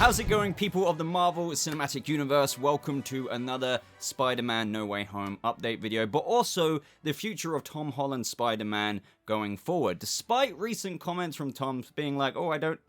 How's it going, people of the Marvel Cinematic Universe? Welcome to another Spider-Man No Way Home update video, but also the future of Tom Holland's Spider-Man going forward. Despite recent comments from Tom being like, oh, I don't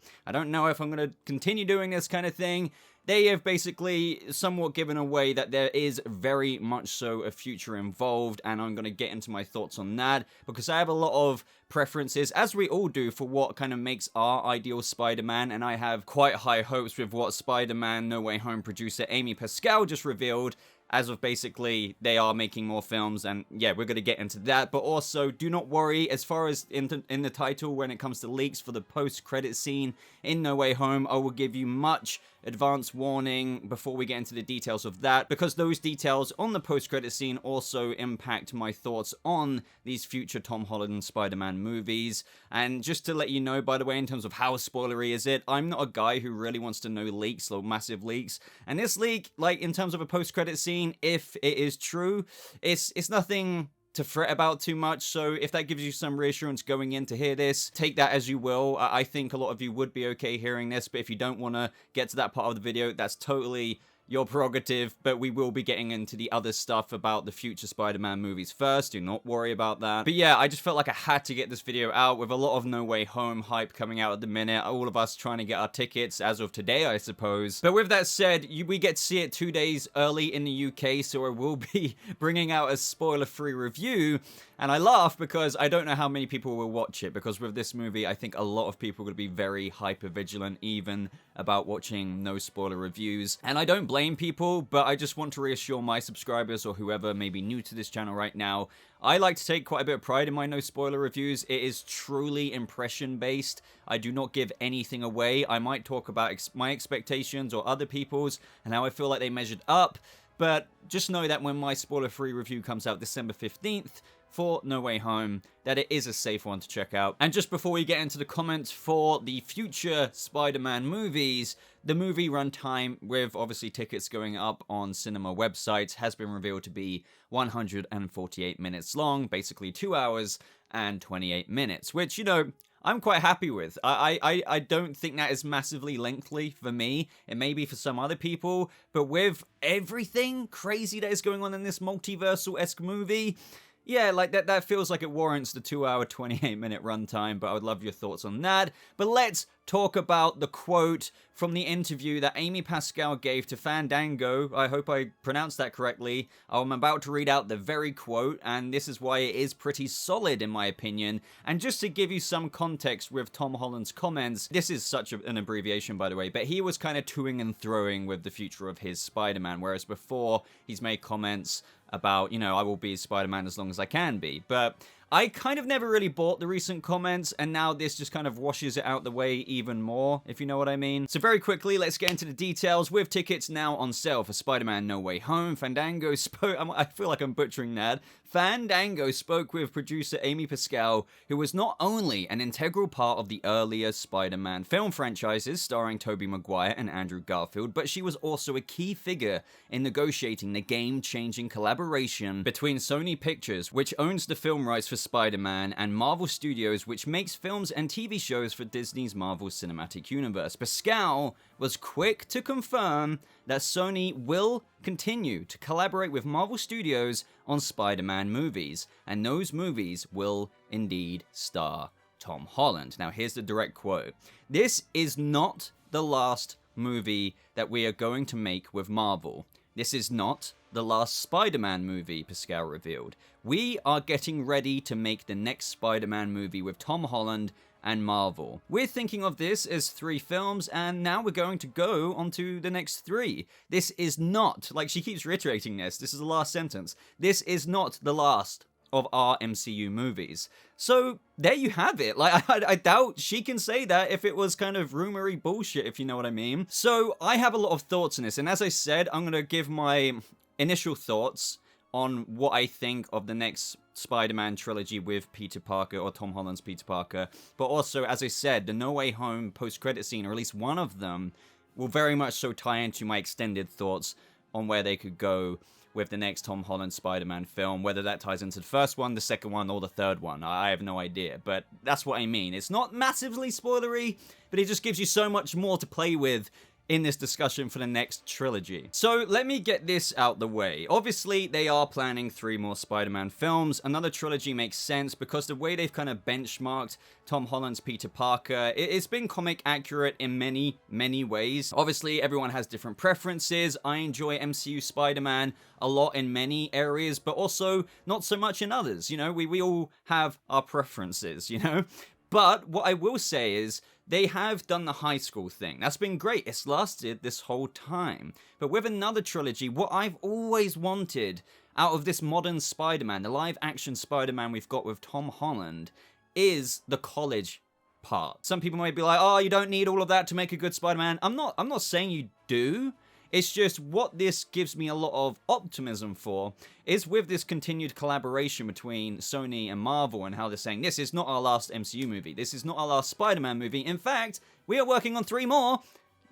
know if I'm going to continue doing this kind of thing, they have basically somewhat given away that there is very much so a future involved, and I'm going to get into my thoughts on that, because I have a lot of preferences, as we all do, for what kind of makes our ideal Spider-Man, and I have quite high hopes with what Spider-Man No Way Home producer Amy Pascal just revealed, as of basically they are making more films, and yeah, we're going to get into that. But also, do not worry, as far as in the title when it comes to leaks for the post-credit scene in No Way Home, I will give you much advance warning before we get into the details of that, because those details on the post-credit scene also impact my thoughts on these future Tom Holland Spider-Man movies. And just to let you know, by the way, in terms of how spoilery is it, I'm not a guy who really wants to know leaks, like massive leaks, and this leak, like in terms of a post-credit scene, if it is true, it's nothing to fret about too much. So if that gives you some reassurance going in to hear this, take that as you will. I think a lot of you would be okay hearing this, but if you don't want to get to that part of the video, that's totally your prerogative. But we will be getting into the other stuff about the future Spider-Man movies first. Do not worry about that. But yeah, I just felt like I had to get this video out with a lot of No Way Home hype coming out at the minute. All of us trying to get our tickets as of today, I suppose. But with that said, we get to see it 2 days early in the UK, so I will be bringing out a spoiler-free review. And I laugh because I don't know how many people will watch it, because with this movie, I think a lot of people are going to be very hyper-vigilant even about watching no spoiler reviews. And I don't blame people, but I just want to reassure my subscribers or whoever may be new to this channel right now, I like to take quite a bit of pride in my no spoiler reviews. It is truly impression based. I do not give anything away. I might talk about my expectations or other people's and how I feel like they measured up, but just know that when my spoiler-free review comes out December 15th, for No Way Home, that it is a safe one to check out. And just before we get into the comments for the future Spider-Man movies, the movie runtime, with obviously tickets going up on cinema websites, has been revealed to be 148 minutes long, basically 2 hours and 28 minutes, which, you know, I'm quite happy with. I don't think that is massively lengthy for me. It may be for some other people, but with everything crazy that is going on in this multiversal-esque movie, yeah, like that feels like it warrants the 2 hour, 28 minute runtime, but I would love your thoughts on that. But let's talk about the quote from the interview that Amy Pascal gave to Fandango. I hope I pronounced that correctly. I'm about to read out the very quote, and this is why it is pretty solid in my opinion. And just to give you some context with Tom Holland's comments, this is such an abbreviation, by the way, but he was kind of toing and throwing with the future of his Spider-Man, whereas before he's made comments about, you know, I will be Spider-Man as long as I can be. But I kind of never really bought the recent comments, and now this just kind of washes it out the way even more, if you know what I mean. So very quickly, let's get into the details. With tickets now on sale for Spider-Man No Way Home, Fandango spoke... I feel like I'm butchering that. Fandango spoke with producer Amy Pascal, who was not only an integral part of the earlier Spider-Man film franchises starring Tobey Maguire and Andrew Garfield, but she was also a key figure in negotiating the game-changing collaboration between Sony Pictures, which owns the film rights for Spider-Man, and Marvel Studios, which makes films and TV shows for Disney's Marvel Cinematic Universe. Pascal was quick to confirm that Sony will continue to collaborate with Marvel Studios on Spider-Man movies, and those movies will indeed star Tom Holland. Now, here's the direct quote. "This is not the last movie that we are going to make with Marvel. This is not the last Spider-Man movie," Pascal revealed. "We are getting ready to make the next Spider-Man movie with Tom Holland and Marvel. We're thinking of this as 3 films, and now we're going to go on to the next 3. This is not," like she keeps reiterating this is the last sentence, "this is not the last of our MCU movies." So there you have it. Like, I doubt she can say that if it was kind of rumory bullshit, if you know what I mean. So I have a lot of thoughts on this, and as I said, I'm going to give my initial thoughts on what I think of the next Spider-Man trilogy with Peter Parker, or Tom Holland's Peter Parker. But also, as I said, the No Way Home post-credit scene, or at least one of them, will very much so tie into my extended thoughts on where they could go with the next Tom Holland Spider-Man film. Whether that ties into the first one, the second one, or the third one, I have no idea. But that's what I mean. It's not massively spoilery, but it just gives you so much more to play with in this discussion for the next trilogy. So let me get this out the way. Obviously, they are planning 3 more Spider-Man films. Another trilogy makes sense because the way they've kind of benchmarked Tom Holland's Peter Parker, it's been comic accurate in many, many ways. Obviously, everyone has different preferences. I enjoy MCU Spider-Man a lot in many areas, but also not so much in others. You know, we all have our preferences, you know? But what I will say is, they have done the high school thing. That's been great. It's lasted this whole time. But with another trilogy, what I've always wanted out of this modern Spider-Man, the live-action Spider-Man we've got with Tom Holland, is the college part. Some people might be like, oh, you don't need all of that to make a good Spider-Man. I'm not saying you do. It's just what this gives me a lot of optimism for is with this continued collaboration between Sony and Marvel and how they're saying, this is not our last MCU movie. This is not our last Spider-Man movie. In fact, we are working on 3 more,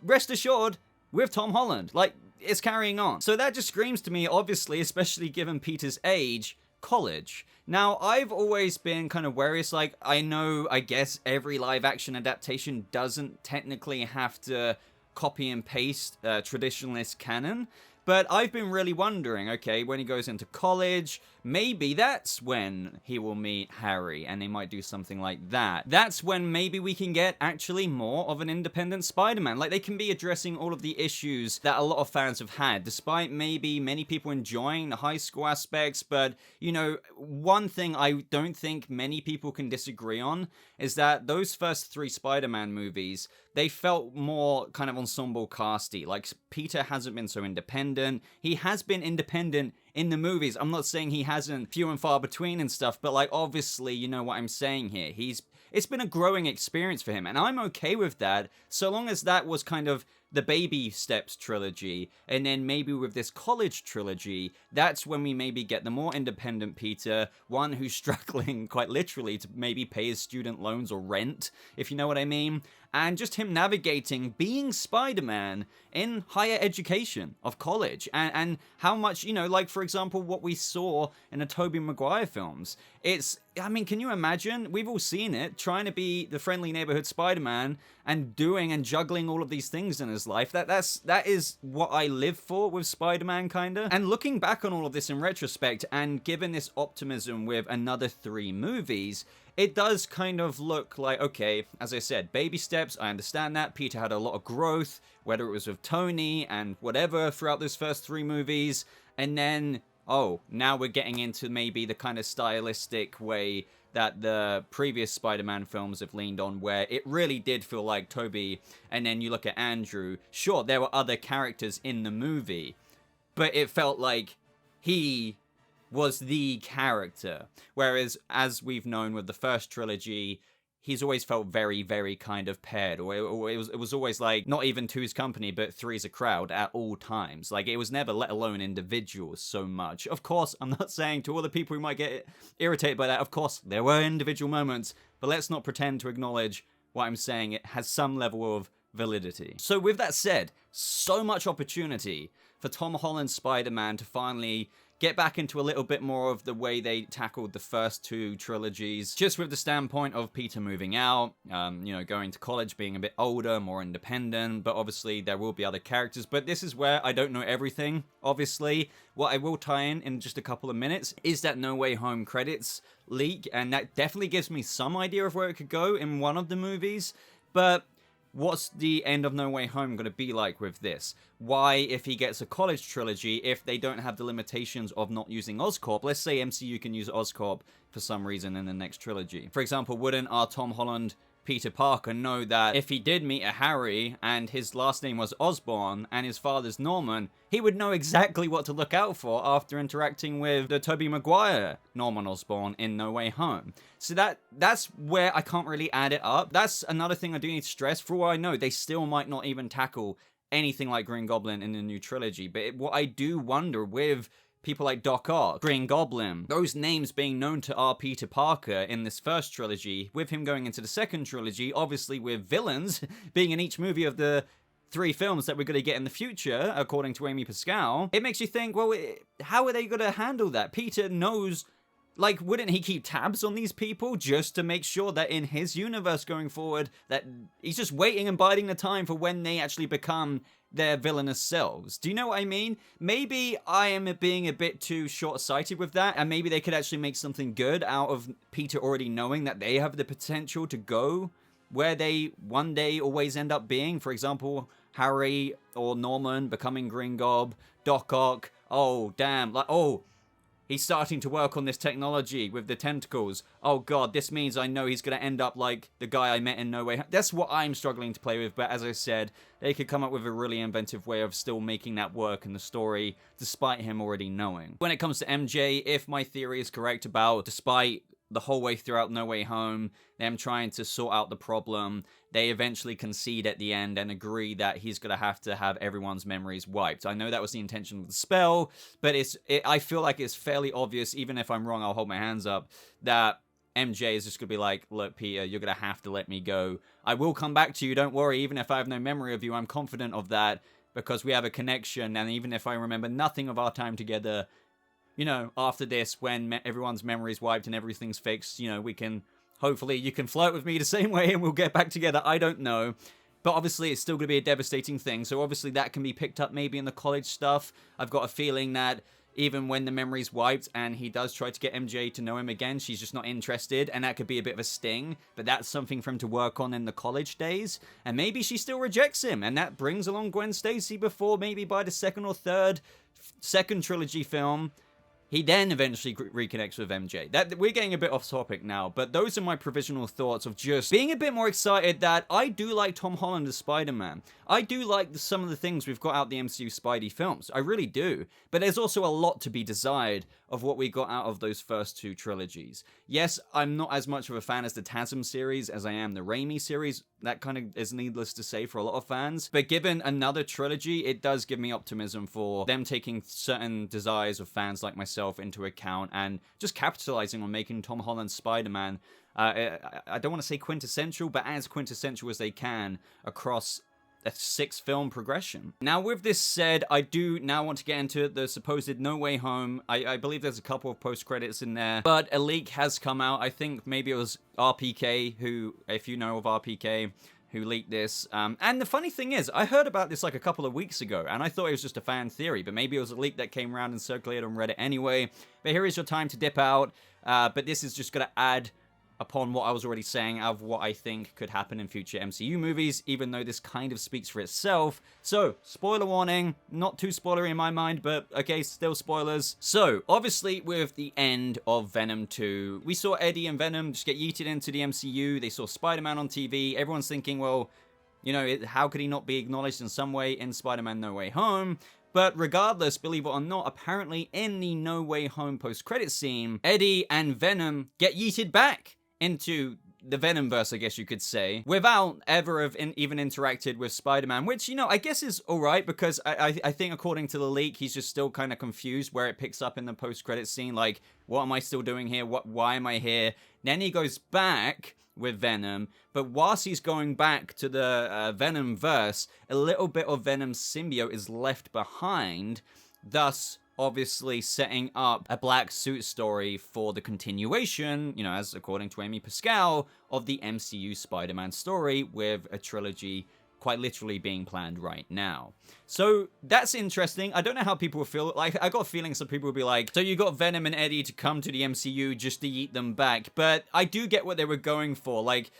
rest assured, with Tom Holland. Like, it's carrying on. So that just screams to me, obviously, especially given Peter's age, college. Now, I've always been kind of wary. It's like, I guess every live-action adaptation doesn't technically have to copy and paste traditionalist canon, but I've been really wondering, okay, when he goes into college, maybe that's when he will meet Harry, and they might do something like that. That's when maybe we can get actually more of an independent Spider-Man. Like, they can be addressing all of the issues that a lot of fans have had, despite maybe many people enjoying the high school aspects. But, you know, one thing I don't think many people can disagree on is that those first 3 Spider-Man movies, they felt more kind of ensemble casty. Like, Peter hasn't been so independent. He has been independent in the movies. I'm not saying he hasn't, few and far between and stuff, but like, obviously, you know what I'm saying here. It's been a growing experience for him, and I'm okay with that, so long as that was kind of the baby steps trilogy, and then maybe with this college trilogy, that's when we maybe get the more independent Peter, one who's struggling quite literally to maybe pay his student loans or rent, if you know what I mean, and just him navigating being Spider-Man in higher education of college, and how much, you know, like, for example, what we saw in the Tobey Maguire films. I mean, can you imagine? We've all seen it, trying to be the friendly neighborhood Spider-Man and doing and juggling all of these things in his life. That is what I live for with Spider-Man, kinda. And looking back on all of this in retrospect, and given this optimism with another 3 movies, it does kind of look like, okay, as I said, baby steps, I understand that. Peter had a lot of growth, whether it was with Tony and whatever throughout those first 3 movies, and then, oh, now we're getting into maybe the kind of stylistic way that the previous Spider-Man films have leaned on, where it really did feel like Tobey, and then you look at Andrew, sure, there were other characters in the movie, but it felt like he was the character. Whereas, as we've known with the first trilogy, he's always felt very, very kind of paired, or it was always like, not even 2's company, but 3's a crowd at all times. Like, it was never, let alone individuals, so much. Of course, I'm not saying to all the people who might get irritated by that, of course, there were individual moments, but let's not pretend to acknowledge what I'm saying. It has some level of validity. So with that said, so much opportunity for Tom Holland's Spider-Man to finally get back into a little bit more of the way they tackled the first 2 trilogies, just with the standpoint of Peter moving out, you know, going to college, being a bit older, more independent, but obviously there will be other characters. But this is where I don't know everything, obviously. What I will tie in just a couple of minutes is that No Way Home credits leak, and that definitely gives me some idea of where it could go in one of the movies. But what's the end of No Way Home going to be like with this? Why, if he gets a college trilogy, if they don't have the limitations of not using Oscorp, let's say MCU can use Oscorp for some reason in the next trilogy. For example, wouldn't our Tom Holland Peter Parker know that if he did meet a Harry and his last name was Osborn and his father's Norman, he would know exactly what to look out for after interacting with the Tobey Maguire Norman Osborn in No Way Home. So that's where I can't really add it up. That's another thing I do need to stress. For all I know, they still might not even tackle anything like Green Goblin in the new trilogy. But what I do wonder with people like Doc Ock, Green Goblin, those names being known to our Peter Parker in this first trilogy, with him going into the second trilogy, obviously with villains being in each movie of the 3 films that we're going to get in the future, according to Amy Pascal, it makes you think, well, how are they going to handle that? Peter knows Like, wouldn't he keep tabs on these people just to make sure that in his universe going forward, that he's just waiting and biding the time for when they actually become their villainous selves? Do you know what I mean? Maybe I am being a bit too short-sighted with that, and maybe they could actually make something good out of Peter already knowing that they have the potential to go where they one day always end up being. For example, Harry or Norman becoming Green Gob, Doc Ock, oh, damn, like, oh, he's starting to work on this technology with the tentacles. Oh god, this means I know he's going to end up like the guy I met in No Way Home. That's what I'm struggling to play with, but as I said, they could come up with a really inventive way of still making that work in the story, despite him already knowing. When it comes to MJ, if my theory is correct about, despite the whole way throughout No Way Home, them trying to sort out the problem, they eventually concede at the end and agree that he's going to have everyone's memories wiped. I know that was the intention of the spell, but I feel like it's fairly obvious, even if I'm wrong, I'll hold my hands up, that MJ is just going to be like, look, Peter, you're going to have to let me go. I will come back to you, don't worry, even if I have no memory of you, I'm confident of that, because we have a connection, and even if I remember nothing of our time together, you know, after this, when everyone's memory's wiped and everything's fixed, you know, we can, hopefully you can flirt with me the same way and we'll get back together. I don't know. But obviously it's still going to be a devastating thing. So obviously that can be picked up maybe in the college stuff. I've got a feeling that even when the memory's wiped and he does try to get MJ to know him again, she's just not interested. And that could be a bit of a sting. But that's something for him to work on in the college days. And maybe she still rejects him. And that brings along Gwen Stacy before maybe by the second trilogy film, he then eventually reconnects with MJ. We're getting a bit off topic now, but those are my provisional thoughts of just being a bit more excited that I do like Tom Holland as Spider-Man. I do like some of the things we've got out the MCU Spidey films. I really do. But there's also a lot to be desired of what we got out of those first two trilogies. Yes, I'm not as much of a fan as the TASM series as I am the Raimi series. That kind of is needless to say for a lot of fans. But given another trilogy, it does give me optimism for them taking certain desires of fans like myself into account and just capitalizing on making Tom Holland's Spider-Man, I don't want to say quintessential, but as quintessential as they can across a 6-film progression. Now, with this said, I do now want to get into the supposed No Way Home. I believe there's a couple of post-credits in there, but a leak has come out. I think maybe it was RPK, who, if you know of RPK, who leaked this. And the funny thing is, I heard about this like a couple of weeks ago, and I thought it was just a fan theory, but maybe it was a leak that came around and circulated on Reddit anyway. But here is your time to dip out. But this is just going to add upon what I was already saying of what I think could happen in future MCU movies, even though this kind of speaks for itself. So, spoiler warning, not too spoilery in my mind, but okay, still spoilers. So, obviously with the end of Venom 2, we saw Eddie and Venom just get yeeted into the MCU, they saw Spider-Man on TV, everyone's thinking, well, you know, how could he not be acknowledged in some way in Spider-Man No Way Home? But regardless, believe it or not, apparently in the No Way Home post-credit scene, Eddie and Venom get yeeted back into the Venomverse, I guess you could say, without ever have even interacted with Spider-Man, which, you know, I guess is alright, because I think according to the leak, he's just still kind of confused where it picks up in the post-credit scene, like, what am I still doing here? Why am I here? Then he goes back with Venom, but whilst he's going back to the Venomverse, a little bit of Venom's symbiote is left behind, thus obviously setting up a black suit story for the continuation, you know, as according to Amy Pascal, of the MCU Spider-Man story, with a trilogy quite literally being planned right now. So that's interesting. I don't know how people will feel. Like, I got a feeling some people will be like, so you got Venom and Eddie to come to the MCU just to eat them back. But I do get what they were going for. Like,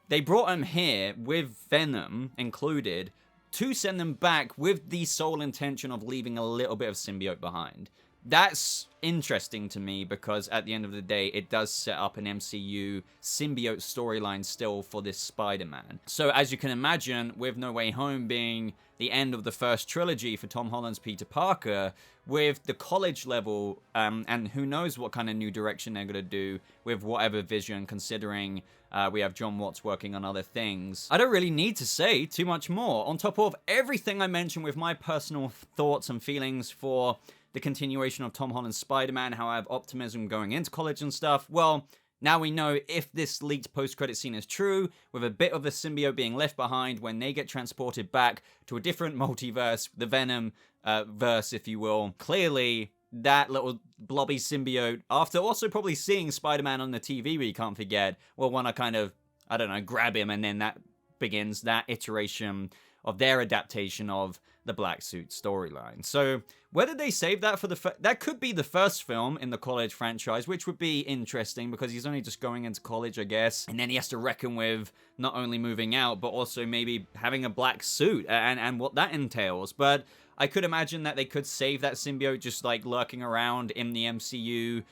they brought him here with Venom included to send them back with the sole intention of leaving a little bit of symbiote behind. That's interesting to me, because at the end of the day, it does set up an MCU symbiote storyline still for this Spider-Man. So as you can imagine, with No Way Home being the end of the first trilogy for Tom Holland's Peter Parker, with the college level, and who knows what kind of new direction they're going to do with whatever vision, considering we have Jon Watts working on other things. I don't really need to say too much more. On top of everything I mentioned with my personal thoughts and feelings for the continuation of Tom Holland's Spider-Man, how I have optimism going into college and stuff, well, now we know if this leaked post-credit scene is true, with a bit of the symbiote being left behind when they get transported back to a different multiverse, the Venom verse, if you will. Clearly, that little blobby symbiote, after also probably seeing Spider-Man on the TV, we can't forget, will want to kind of, I don't know, grab him, and then that begins that iteration of their adaptation of the Black Suit storyline. So whether they save that for that could be the first film in the college franchise, which would be interesting because he's only just going into college, I guess, and then he has to reckon with not only moving out but also maybe having a black suit and what that entails. But I could imagine that they could save that symbiote just like lurking around in the MCU,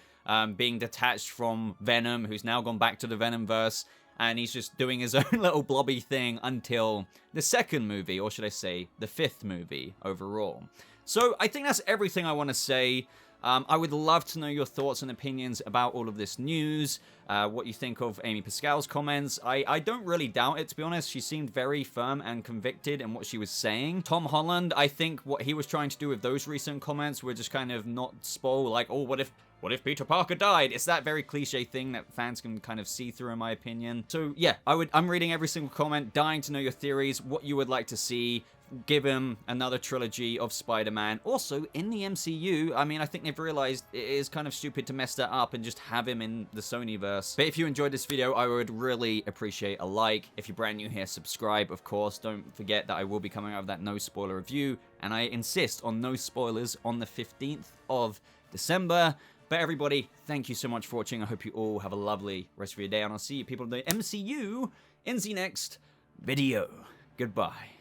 being detached from Venom, who's now gone back to the Venomverse, and he's just doing his own little blobby thing until the second movie, or should I say, the fifth movie overall. So I think that's everything I want to say. I would love to know your thoughts and opinions about all of this news, what you think of Amy Pascal's comments. I don't really doubt it, to be honest. She seemed very firm and convicted in what she was saying. Tom Holland, I think what he was trying to do with those recent comments were just kind of not spoil, like, oh, what if Peter Parker died? It's that very cliche thing that fans can kind of see through, in my opinion. So yeah, I'm reading every single comment, dying to know your theories, what you would like to see. Give him another trilogy of Spider-Man. Also, in the MCU, I mean, I think they've realized it is kind of stupid to mess that up and just have him in the Sonyverse. But if you enjoyed this video, I would really appreciate a like. If you're brand new here, subscribe, of course. Don't forget that I will be coming out with that no spoiler review, and I insist on no spoilers on the 15th of December. But everybody, thank you so much for watching. I hope you all have a lovely rest of your day, and I'll see you people in the MCU in the next video. Goodbye.